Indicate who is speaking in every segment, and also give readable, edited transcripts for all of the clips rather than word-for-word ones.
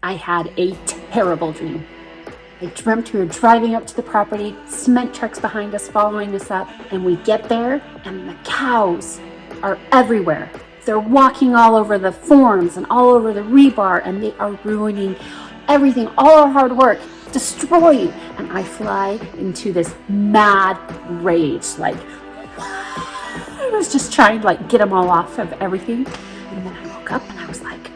Speaker 1: I had a terrible dream. I dreamt we were driving up to the property, cement trucks behind us following us up, and we get there and the cows are everywhere. They're walking all over the forms and all over the rebar, and they are ruining everything, all our hard work, destroyed. And I fly into this mad rage, like I was just trying to like get them all off of everything. And then I woke up and I was like,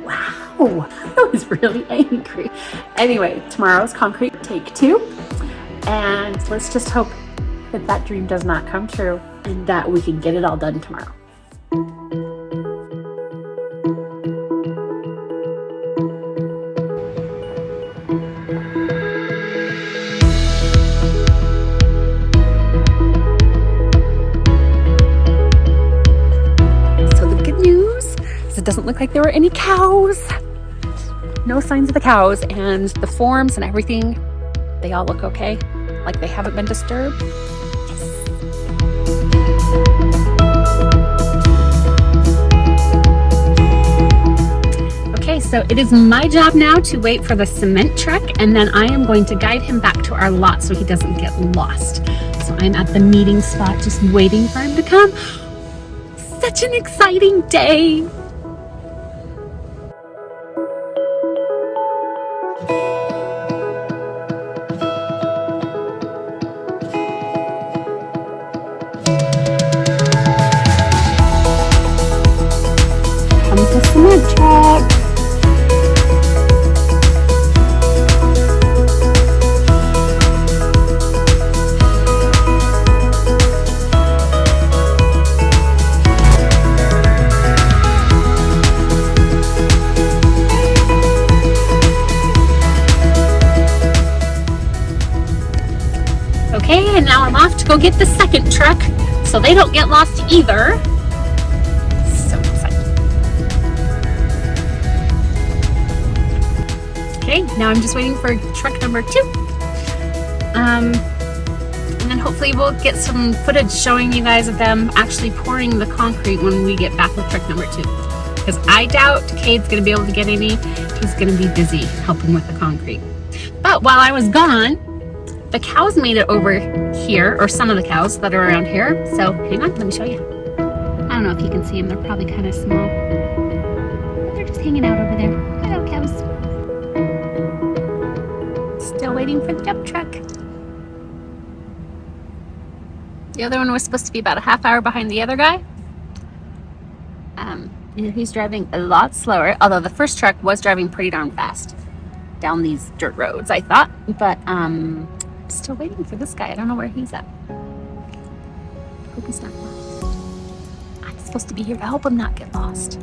Speaker 1: wow, I was really angry. Anyway, tomorrow's concrete take 2. And let's just hope that that dream does not come true and that we can get it all done tomorrow. It doesn't look like there were any cows. No signs of the cows, and the forms and everything, they all look okay, like they haven't been disturbed. Yes. Okay, so it is my job now to wait for the cement truck, and then I am going to guide him back to our lot so he doesn't get lost. So I'm at the meeting spot just waiting for him to come. Such an exciting day. Cement truck. Okay, and now I'm off to go get the second truck so they don't get lost either. Okay, now I'm just waiting for truck number 2. And then hopefully we'll get some footage showing you guys of them actually pouring the concrete when we get back with truck number 2. Because I doubt Cade's gonna be able to get any. He's gonna be busy helping with the concrete. But while I was gone, the cows made it over here, or some of the cows that are around here. So hang on, let me show you. I don't know if you can see them, they're probably kind of small. But they're just hanging out over there. Hello, cows. Still waiting for the dump truck. The other one was supposed to be about a half hour behind the other guy. He's driving a lot slower, although the first truck was driving pretty darn fast down these dirt roads, I thought. But still waiting for this guy. I don't know where he's at. Hope he's not lost. I'm supposed to be here to help him not get lost.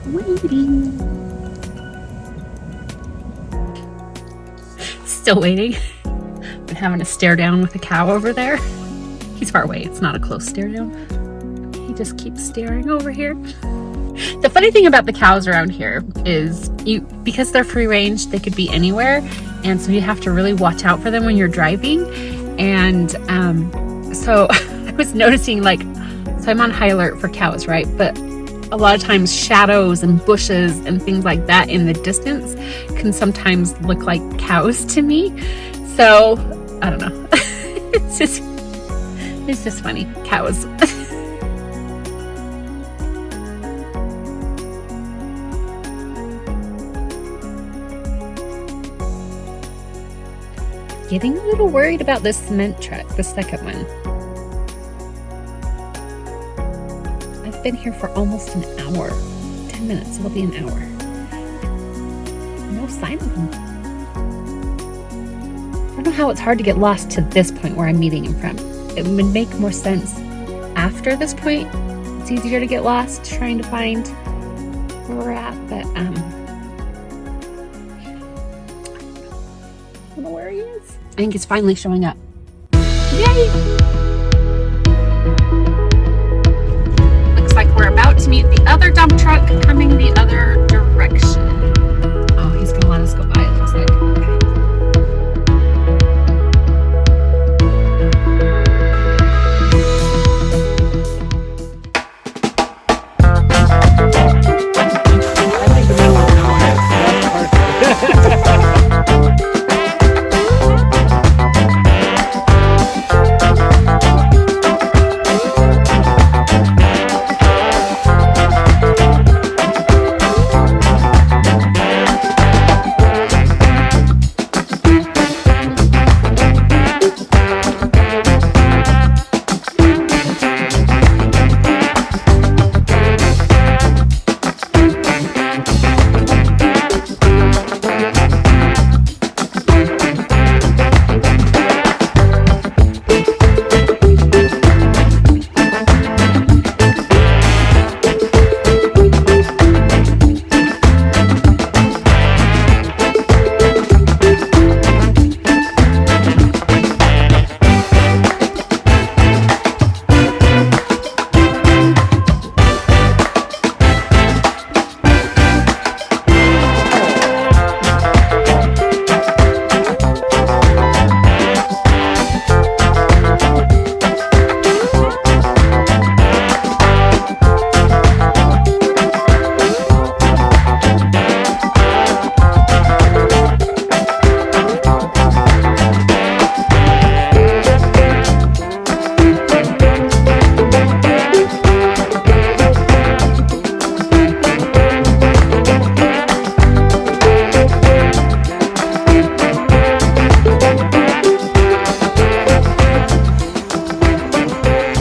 Speaker 1: Waiting. Still waiting. Been having a stare down with a cow over there. He's far away. It's not a close stare down. He just keeps staring over here. The funny thing about the cows around here is because they're free range, they could be anywhere. And so you have to really watch out for them when you're driving. And so I was noticing so I'm on high alert for cows, right? But a lot of times shadows and bushes and things like that in the distance can sometimes look like cows to me. So I don't know. It's just funny. Cows. Getting a little worried about this cement truck, the second one. I've been here for almost an hour. 10 minutes, it'll be an hour. No sign of him. I don't know how it's hard to get lost to this point where I'm meeting him from. It would make more sense after this point. It's easier to get lost trying to find where we're at, but I don't know where he is. I think he's finally showing up. Yay! Looks like we're about to meet the other dump truck coming the other direction. Oh, he's gonna let us go by, it looks like. Okay.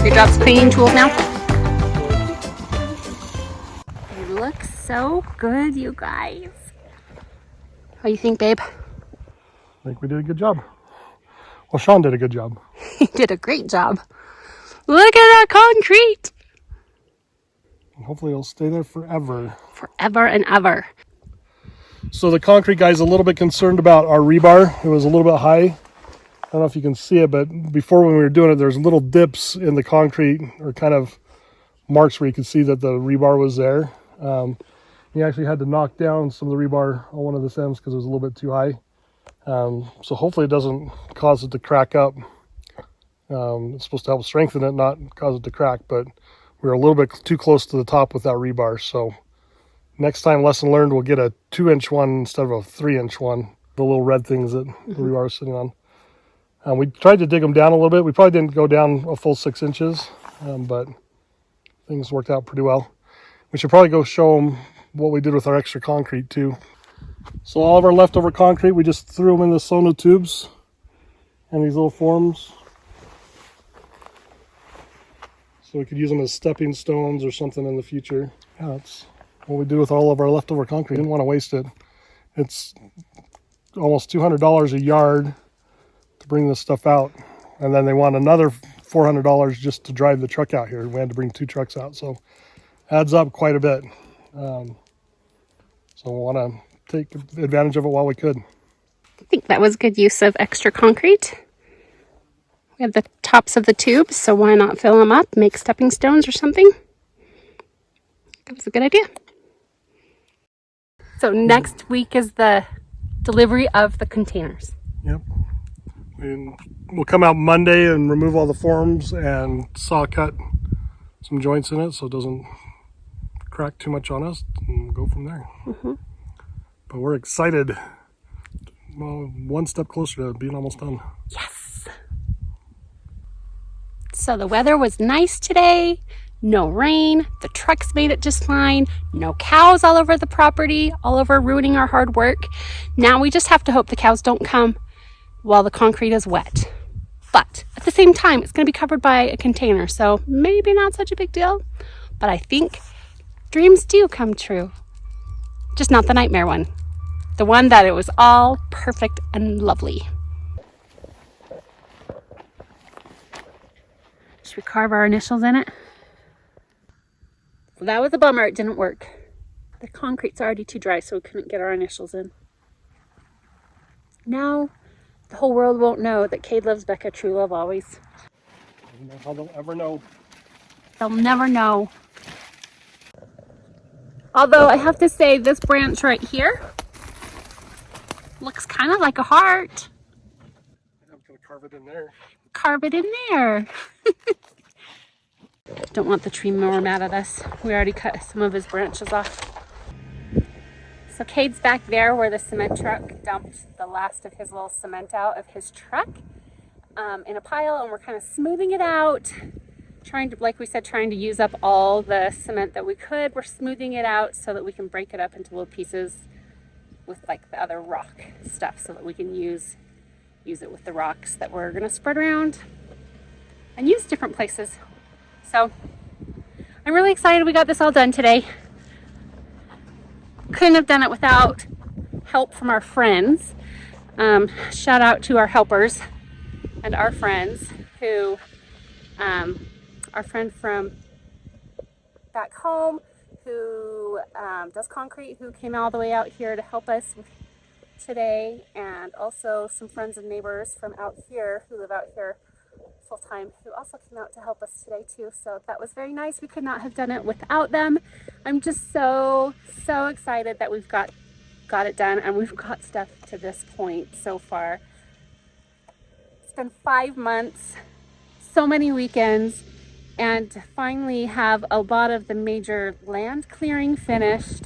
Speaker 1: Your job's cleaning tools now? It looks so good, you guys. What do you think, babe?
Speaker 2: I think we did a good job. Well, Sean did a good job.
Speaker 1: He did a great job. Look at that concrete!
Speaker 2: And hopefully it'll stay there forever.
Speaker 1: Forever and ever.
Speaker 2: So the concrete guy's a little bit concerned about our rebar. It was a little bit high. I don't know if you can see it, but before when we were doing it, there's little dips in the concrete or kind of marks where you could see that the rebar was there. He actually had to knock down some of the rebar on one of the stems because it was a little bit too high. So hopefully it doesn't cause it to crack up. It's supposed to help strengthen it, not cause it to crack, but we were a little bit too close to the top with that rebar. So next time, lesson learned, we'll get a 2-inch one instead of a 3-inch one. The little red things that the rebar is sitting on. We tried to dig them down a little bit. We probably didn't go down a full 6 inches, but things worked out pretty well. We should probably go show them what we did with our extra concrete too. So all of our leftover concrete, we just threw them in the sono tubes and these little forms. So we could use them as stepping stones or something in the future. Yeah, that's what we did with all of our leftover concrete. Didn't want to waste it. It's almost $200 a yard to bring this stuff out. And then they want another $400 just to drive the truck out here. We had to bring 2 trucks out. So adds up quite a bit. So we want to take advantage of it while we could.
Speaker 1: I think that was good use of extra concrete. We have the tops of the tubes, so why not fill them up, make stepping stones or something? That was a good idea. So next week is the delivery of the containers.
Speaker 2: Yep. And we'll come out Monday and remove all the forms and saw cut some joints in it so it doesn't crack too much on us, and we'll go from there. But we're excited. Well, one step closer to being almost done.
Speaker 1: Yes. So the weather was nice today. No rain. The trucks made it just fine. No cows all over the property, all over ruining our hard work. Now we just have to hope the cows don't come while the concrete is wet. But at the same time, it's going to be covered by a container, so maybe not such a big deal. But I think dreams do come true. Just not the nightmare one. The one that it was all perfect and lovely. Should we carve our initials in it? So that was a bummer, it didn't work. The concrete's already too dry, so we couldn't get our initials in. Now, the whole world won't know that Cade loves Becca, true love always.
Speaker 2: I don't know how they'll ever know.
Speaker 1: They'll never know. Although I have to say, this branch right here looks kind of like a heart.
Speaker 2: I'm going to carve it in there.
Speaker 1: Carve it in there. Don't want the tree mower mad at us. We already cut some of his branches off. So Cade's back there where the cement truck dumped the last of his little cement out of his truck in a pile, and we're kind of smoothing it out. Trying to, like we said, trying to use up all the cement that we could. We're smoothing it out so that we can break it up into little pieces with like the other rock stuff so that we can use it with the rocks that we're gonna spread around and use different places. So I'm really excited we got this all done today. Couldn't have done it without help from our friends. Shout out to our helpers and our friends who our friend from back home who does concrete, who came all the way out here to help us today, and also some friends and neighbors from out here who live out here full time who also came out to help us today too. So that was very nice. We could not have done it without them. I'm just so excited that we've got it done and we've got stuff to this point so far. It's been 5 months, so many weekends, and to finally have a lot of the major land clearing finished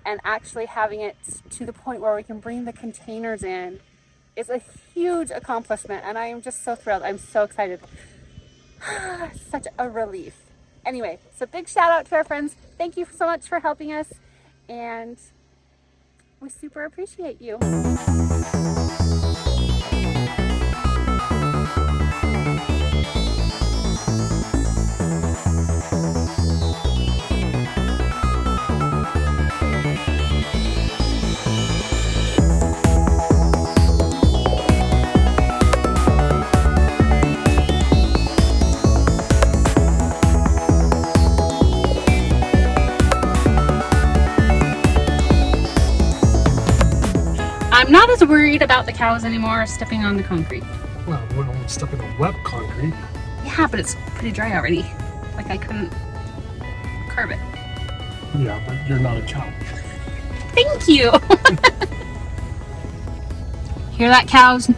Speaker 1: and actually having it to the point where we can bring the containers in is a huge accomplishment, and I am just so thrilled. I'm so excited. Such a relief. Anyway, so big shout out to our friends. Thank you so much for helping us, and we super appreciate you. I'm not as worried about the cows anymore stepping on the concrete.
Speaker 2: Well, we don't step in the wet concrete.
Speaker 1: Yeah, but it's pretty dry already. Like I couldn't carve it.
Speaker 2: Yeah, but you're not a cow.
Speaker 1: Thank you. Hear that, cows?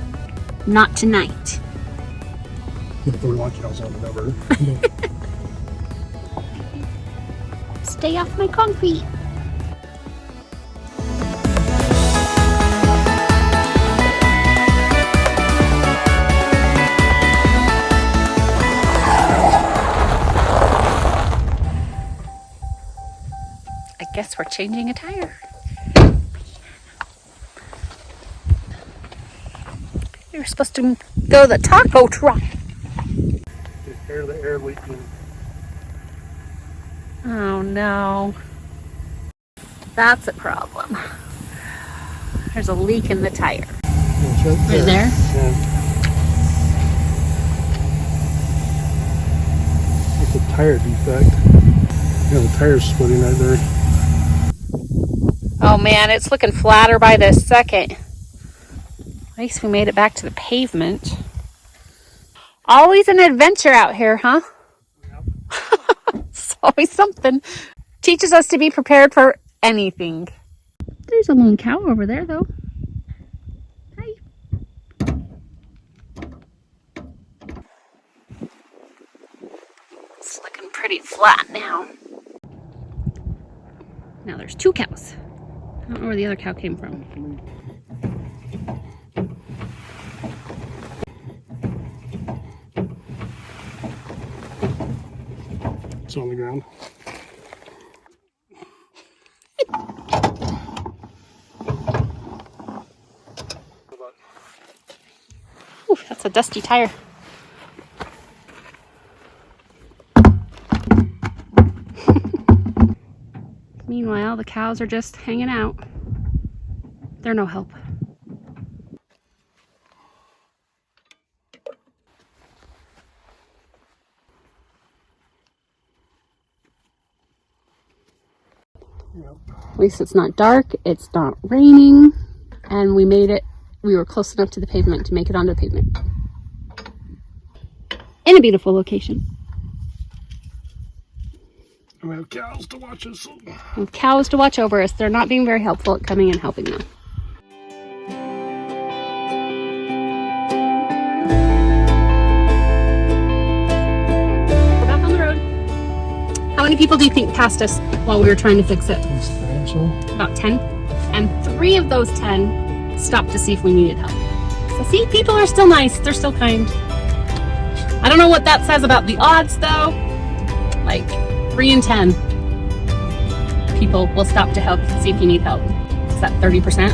Speaker 1: Not tonight.
Speaker 2: If we want cows on the number.
Speaker 1: Stay off my concrete. I guess we're changing a tire. You're supposed to go the taco truck.
Speaker 2: Hear the air leaking.
Speaker 1: Oh no. That's a problem. There's a leak in the tire.
Speaker 2: It's
Speaker 1: Right there?
Speaker 2: Yeah. It's a tire defect. Yeah, the tire's splitting right there.
Speaker 1: Oh man, it's looking flatter by the second. At least we made it back to the pavement. Always an adventure out here, huh?
Speaker 2: Yep.
Speaker 1: It's always something. Teaches us to be prepared for anything. There's a lone cow over there, though. Hi. It's looking pretty flat now. Now there's two cows. I don't know where the other cow came from.
Speaker 2: It's on the ground.
Speaker 1: Ooh, that's a dusty tire. Meanwhile, the cows are just hanging out. They're no help.
Speaker 2: Yep.
Speaker 1: At least it's not dark, it's not raining, and we made it. We were close enough to the pavement to make it onto the pavement. In a beautiful location.
Speaker 2: And we have cows to watch us.
Speaker 1: We have cows to watch over us. They're not being very helpful at coming and helping them. We're back on the road. How many people do you think passed us while we were trying to fix it? About 10. And 3 of those 10 stopped to see if we needed help. So see, people are still nice. They're still kind. I don't know what that says about the odds, though. Like 3 in 10 people will stop to help see if you need help. Is that 30%?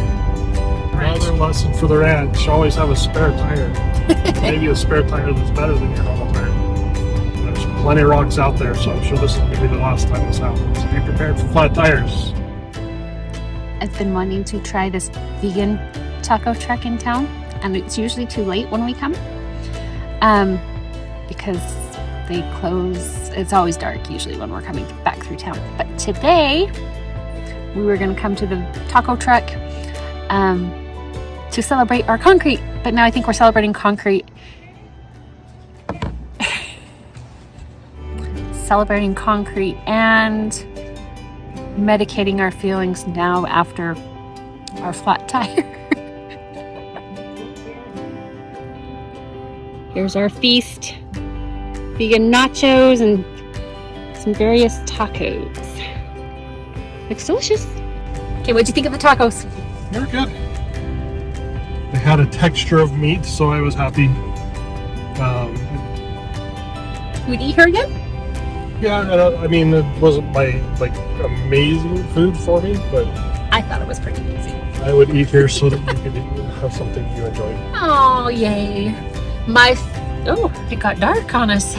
Speaker 2: Another lesson for the ranch: always have a spare tire. Maybe a spare tire that's better than your normal tire. There's plenty of rocks out there, so I'm sure this is going to be the last time this happens. So be prepared for flat tires.
Speaker 1: I've been wanting to try this vegan taco truck in town, and it's usually too late when we come because they close. It's always dark usually when we're coming back through town. But today we were going to come to the taco truck to celebrate our concrete, but now I think we're celebrating concrete. Celebrating concrete and medicating our feelings now after our flat tire. Here's our feast. Vegan nachos and some various tacos. Looks delicious. Okay, what'd you think of the tacos?
Speaker 2: They're good. They had a texture of meat, so I was happy.
Speaker 1: You would eat her again?
Speaker 2: Yeah, I mean, it wasn't my amazing food for me, but
Speaker 1: I thought it was pretty easy.
Speaker 2: I would eat here so that you could have something you enjoy.
Speaker 1: Oh, yay. Oh, it got dark on us.